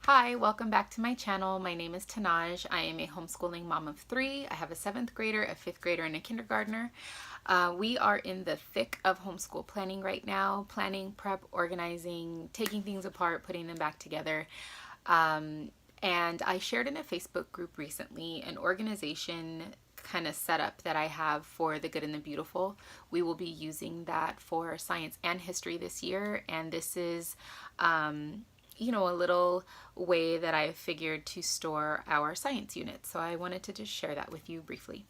Hi, welcome back to my channel. My name is Tanaj. I am a homeschooling mom of three. I have a 7th grader, a 5th grader, and a kindergartner. We are in the thick of homeschool planning right now, planning, prep, organizing, taking things apart, putting them back together. And I shared in a Facebook group recently an organization kind of setup that I have for the good and the beautiful. We will be using that for science and history this year, and this is a little way that I figured to store our science units. So I wanted to just share that with you briefly.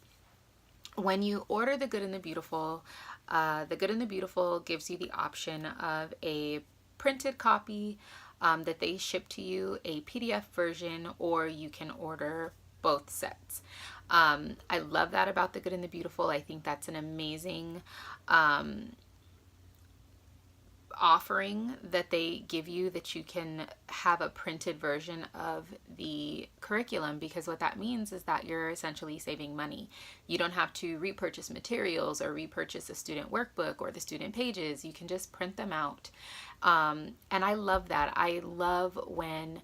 When you order the Good and the Beautiful, the Good and the Beautiful gives you the option of a printed copy that they ship to you, a PDF version, or you can order both sets. I love that about the Good and the Beautiful. I think that's an amazing offering that they give you, that you can have a printed version of the curriculum, because what that means is that you're essentially saving money. You don't have to repurchase materials or repurchase a student workbook or the student pages. You can just print them out. And I love that. I love when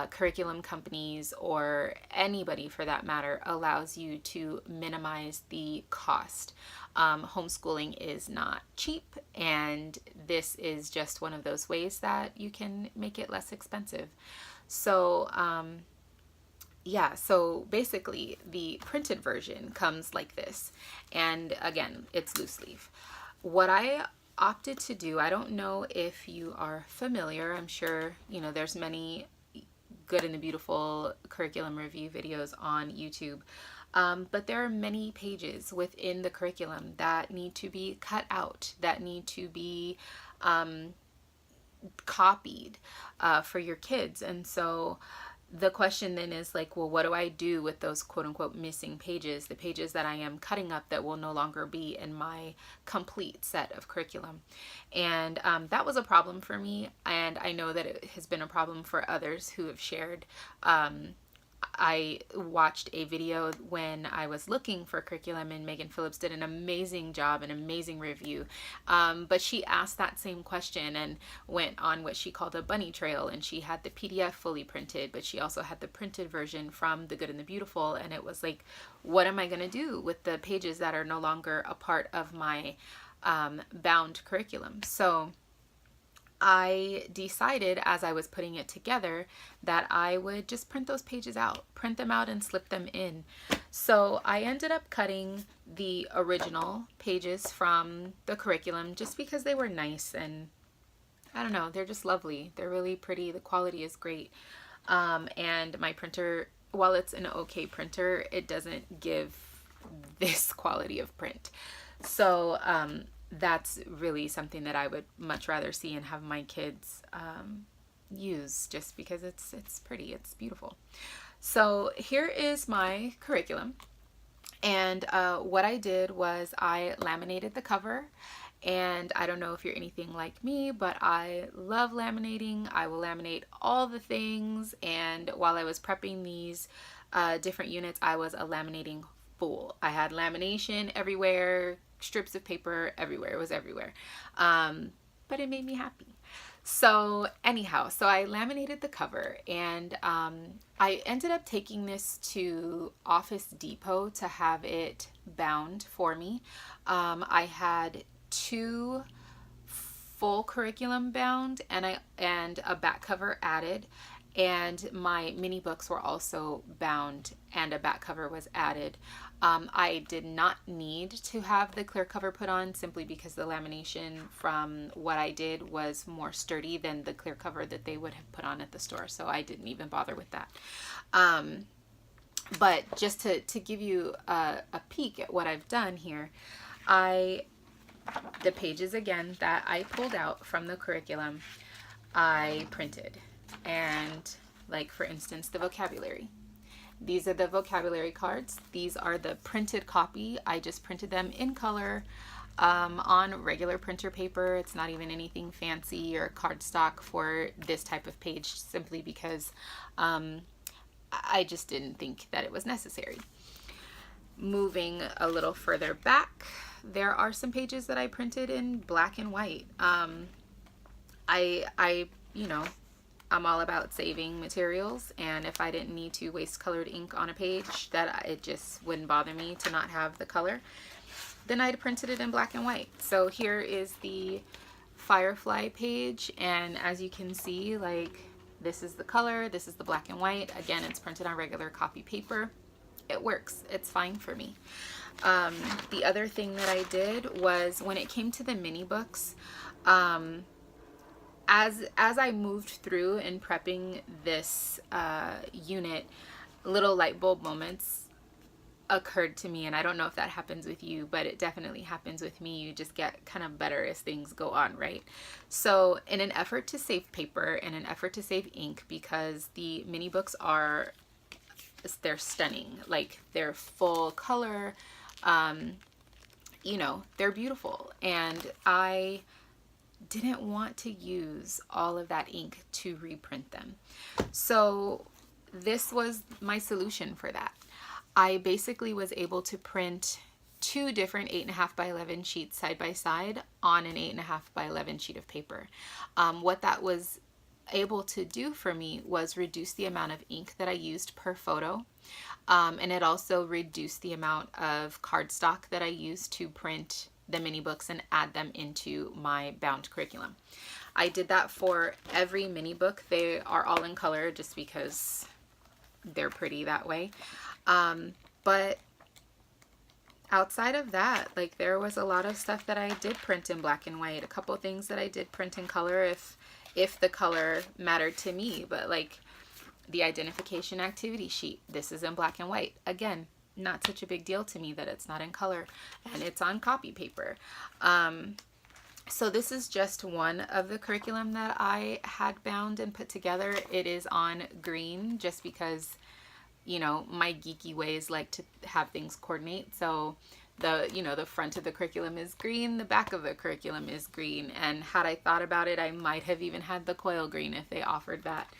curriculum companies, or anybody for that matter, allows you to minimize the cost. Homeschooling is not cheap, and this is just one of those ways that you can make it less expensive. So, so basically the printed version comes like this, and again, it's loose leaf. What I opted to do, I don't know if you are familiar, I'm sure there's many Good and the Beautiful curriculum review videos on YouTube. But there are many pages within the curriculum that need to be cut out, that need to be copied for your kids. And so the question then is like, well, what do I do with those quote unquote missing pages, the pages that I am cutting up that will no longer be in my complete set of curriculum? And that was a problem for me, and I know that it has been a problem for others who have shared. I watched a video when I was looking for curriculum, and Megan Phillips did an amazing job, an amazing review. But she asked that same question and went on what she called a bunny trail, and she had the PDF fully printed, but she also had the printed version from The Good and the Beautiful. And it was like, what am I going to do with the pages that are no longer a part of my bound curriculum? So I decided, as I was putting it together, that I would just print those pages out, print them out and slip them in. So I ended up cutting the original pages from the curriculum just because they were nice, and I don't know, they're just lovely. They're really pretty. The quality is great. And my printer, while it's an okay printer, it doesn't give this quality of print. So that's really something that I would much rather see and have my kids use, just because it's pretty, it's beautiful. So here is my curriculum, and what I did was I laminated the cover. And I don't know if you're anything like me, but I love laminating. I will laminate all the things, and while I was prepping these different units, I was a laminating fool. I had lamination everywhere, strips of paper everywhere. It was everywhere. But it made me happy. So anyhow, so I laminated the cover, and I ended up taking this to Office Depot to have it bound for me. I had 2 full curriculum bound, and a back cover added, and my mini books were also bound and a back cover was added. I did not need to have the clear cover put on, simply because the lamination from what I did was more sturdy than the clear cover that they would have put on at the store, so I didn't even bother with that. But just to give you a peek at what I've done here, the pages again that I pulled out from the curriculum, I printed. And like, for instance, the vocabulary. These are the vocabulary cards. These are the printed copy. I just printed them in color on regular printer paper. It's not even anything fancy or cardstock for this type of page, simply because I just didn't think that it was necessary. Moving a little further back, there are some pages that I printed in black and white. I I'm all about saving materials, and if I didn't need to waste colored ink on a page, that it just wouldn't bother me to not have the color, then I'd printed it in black and white. So here is the Firefly page, and as you can see, like, this is the color, this is the black and white. Again, it's printed on regular copy paper. It works. It's fine for me. The other thing that I did was, when it came to the mini books, as I moved through and prepping this unit, little light bulb moments occurred to me, and I don't know if that happens with you, but it definitely happens with me. You just get kind of better as things go on, right? So in an effort to save paper, in an effort to save ink, because the mini books are, they're stunning, like they're full color, you know, they're beautiful, and I didn't want to use all of that ink to reprint them. So this was my solution for that. I basically was able to print 2 different 8.5 by 11 sheets side by side on an 8.5 by 11 sheet of paper. What that was able to do for me was reduce the amount of ink that I used per photo, and it also reduced the amount of cardstock that I used to print the mini books and add them into my bound curriculum. I did that for every mini book. They are all in color just because they're pretty that way. But outside of that, like, there was a lot of stuff that I did print in black and white. A couple things that I did print in color if the color mattered to me, but like the identification activity sheet, this is in black and white. Again, not such a big deal to me that it's not in color, and it's on copy paper. So this is just one of the curriculum that I had bound and put together. It is on green just because, you know, my geeky ways like to have things coordinate. So the, you know, the front of the curriculum is green, the back of the curriculum is green, and had I thought about it, I might have even had the coil green if they offered that.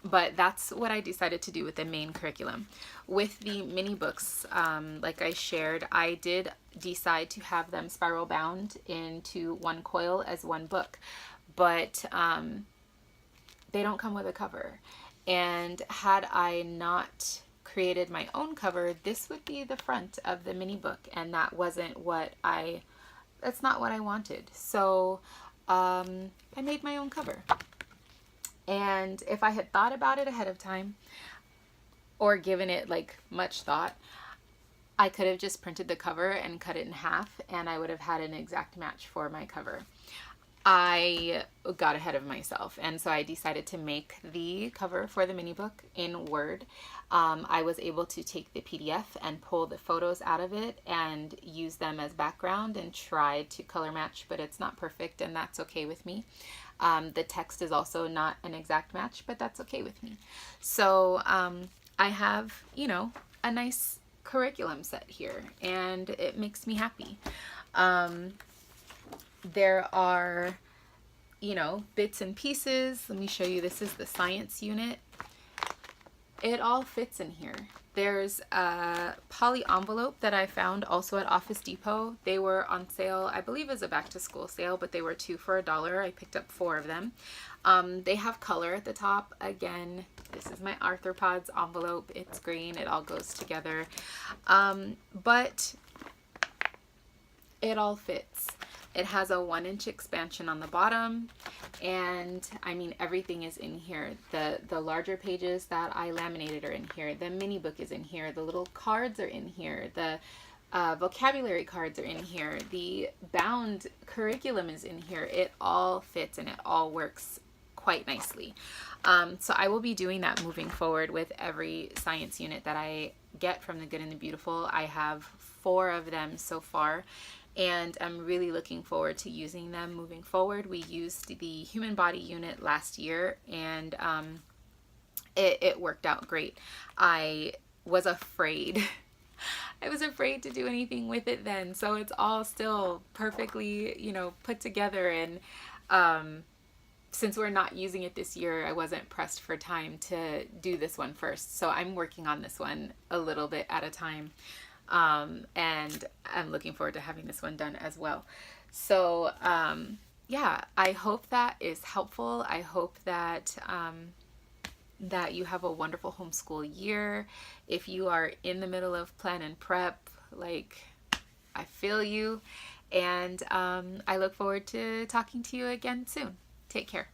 But that's what I decided to do with the main curriculum. With the mini books, like I shared, I did decide to have them spiral bound into one coil as one book, but they don't come with a cover. And had I not created my own cover, this would be the front of the mini book, and that wasn't what that's not what I wanted. So I made my own cover. And if I had thought about it ahead of time, or given it like much thought, I could have just printed the cover and cut it in half, and I would have had an exact match for my cover. I got ahead of myself, and so I decided to make the cover for the mini book in Word. I was able to take the PDF and pull the photos out of it and use them as background and try to color match, but it's not perfect, and that's okay with me. The text is also not an exact match, but that's okay with me. So I have, you know, a nice curriculum set here, and it makes me happy. There are, you know, bits and pieces. Let me show you. This is the science unit. It all fits in here. There's a poly envelope that I found also at Office Depot. They were on sale, I believe it was a back to school sale, but they were 2 for $1. I picked up 4 of them. They have color at the top. Again, this is my Arthropods envelope. It's green. It all goes together. But it all fits. It has a 1-inch expansion on the bottom, and I mean, everything is in here. The larger pages that I laminated are in here. The mini book is in here. The little cards are in here. The vocabulary cards are in here. The bound curriculum is in here. It all fits, and it all works quite nicely. So I will be doing that moving forward with every science unit that I get from The Good and the Beautiful. I have 4 of them so far, and I'm really looking forward to using them moving forward. We used the human body unit last year, and it worked out great. I was afraid. I was afraid to do anything with it then, so it's all still perfectly, you know, put together. And since we're not using it this year, I wasn't pressed for time to do this one first. So I'm working on this one a little bit at a time. And I'm looking forward to having this one done as well. So yeah, I hope that is helpful. I hope that that you have a wonderful homeschool year. If you are in the middle of plan and prep, like, I feel you. And I look forward to talking to you again soon. Take care.